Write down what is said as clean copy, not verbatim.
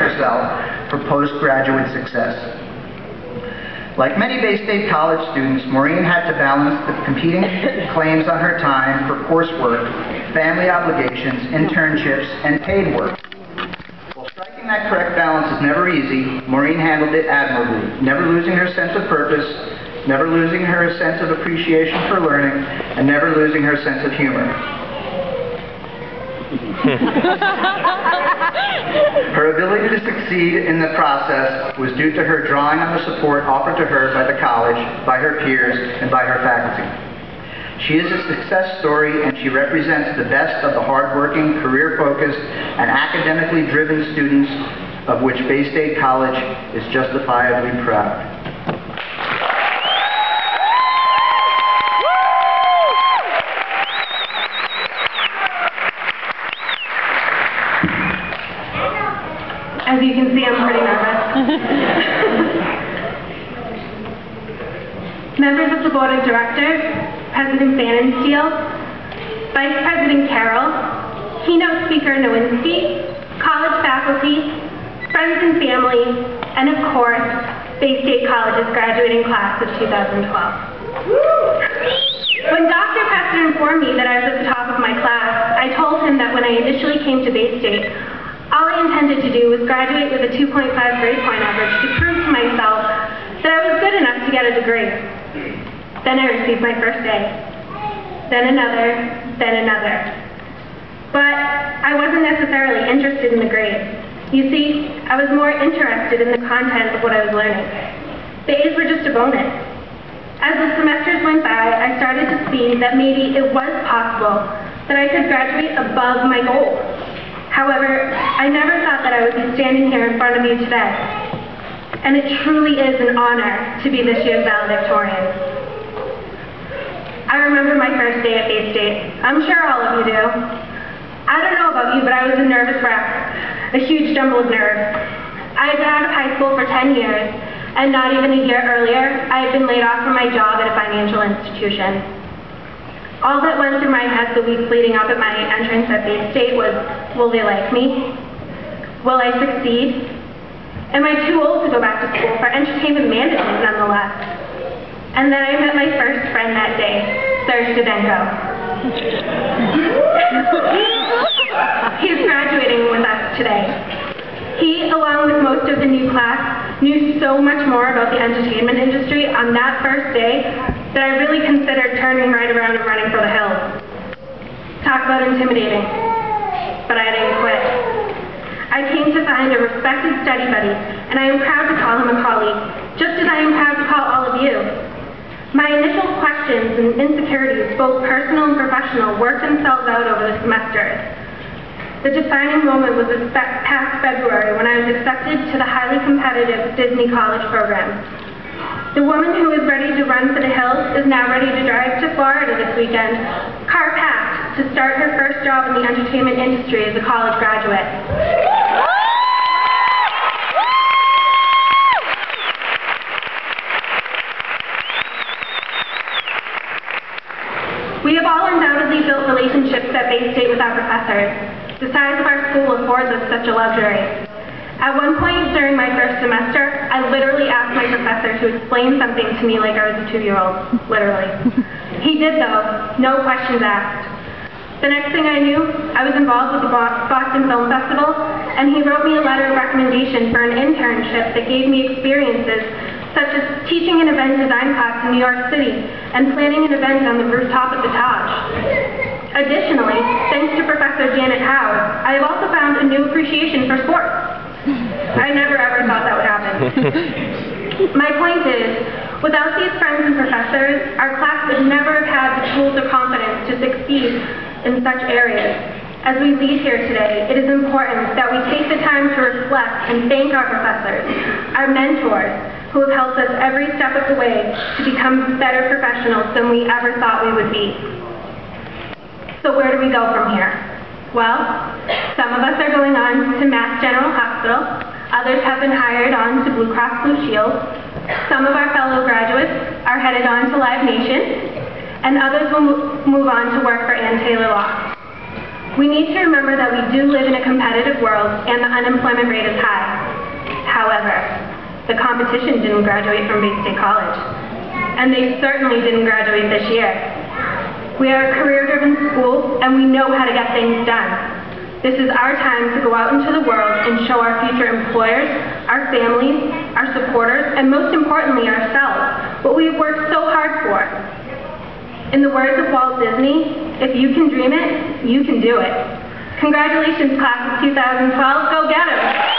herself for postgraduate success. Like many Bay State College students, Maureen had to balance the competing claims on her time for coursework, family obligations, internships, and paid work. While striking that correct balance is never easy, Maureen handled it admirably, never losing her sense of purpose, never losing her sense of appreciation for learning, and never losing her sense of humor. Her ability to succeed in the process was due to her drawing on the support offered to her by the college, by her peers, and by her faculty. She is a success story, and she represents the best of the hardworking, career-focused, and academically driven students of which Bay State College is justifiably proud. As you can see, I'm pretty nervous. Members of the Board of Directors, President Bannon-Steele, Vice President Carroll, Keynote Speaker Nowinski, college faculty, friends and family, and of course, Bay State College's graduating class of 2012. When Dr. Preston informed me that I was at the top of my class, I told him that when I initially came to Bay State, all I intended to do was graduate with a 2.5 grade point average to prove to myself that I was good enough to get a degree. Then I received my first A. Then another, then another. But I wasn't necessarily interested in the grades. You see, I was more interested in the content of what I was learning. The A's were just a bonus. As the semesters went by, I started to see that maybe it was possible that I could graduate above my goal. However, I never thought that I would be standing here in front of you today. And it truly is an honor to be this year's valedictorian. I remember my first day at Bay State. I'm sure all of you do. I don't know about you, but I was a nervous wreck, a huge jumble of nerves. I had been out of high school for 10 years, and not even a year earlier, I had been laid off from my job at a financial institution. All that went through my head the weeks leading up at my entrance at Bay State was, will they like me? Will I succeed? Am I too old to go back to school for entertainment management nonetheless? And then I met my first friend that day, Serge Didenko. He's graduating with us today. He, along with most of the new class, knew so much more about the entertainment industry on that first day that I really considered turning right around and running for the hills. Talk about intimidating. But I didn't quit. I came to find a respected study buddy, and I am proud to call him a colleague, just as I am proud to call all of you. My initial questions and insecurities, both personal and professional, worked themselves out over the semesters. The defining moment was this past February when I was accepted to the highly competitive Disney College program. The woman who is ready to run for the hills is now ready to drive to Florida this weekend, car packed, to start her first job in the entertainment industry as a college graduate. We have all undoubtedly built relationships at Bay State with our professors. The size of our school affords us such a luxury. At one point during my first semester, I literally asked my professor to explain something to me like I was a 2-year-old, literally. He did though, no questions asked. The next thing I knew, I was involved with the Boston Film Festival, and he wrote me a letter of recommendation for an internship that gave me experiences such as teaching an event design class in New York City and planning an event on the rooftop at the Taj. Additionally, thanks to Professor Janet Howe, I have also found a new appreciation for sports. I never ever thought that would happen. My point is, without these friends and professors, our class would never have had the tools or confidence to succeed in such areas. As we leave here today, it is important that we take the time to reflect and thank our professors, our mentors, who have helped us every step of the way to become better professionals than we ever thought we would be. So where do we go from here? Well, some of us are going on to Mass General Hospital, others have been hired on to Blue Cross Blue Shield, some of our fellow graduates are headed on to Live Nation, and others will move on to work for Ann Taylor Law. We need to remember that we do live in a competitive world and the unemployment rate is high. However, the competition didn't graduate from Bay State College, and they certainly didn't graduate this year. We are a career-driven school, and we know how to get things done. This is our time to go out into the world and show our future employers, our families, our supporters, and most importantly, ourselves, what we've worked so hard for. In the words of Walt Disney, if you can dream it, you can do it. Congratulations, class of 2012. Go get 'em!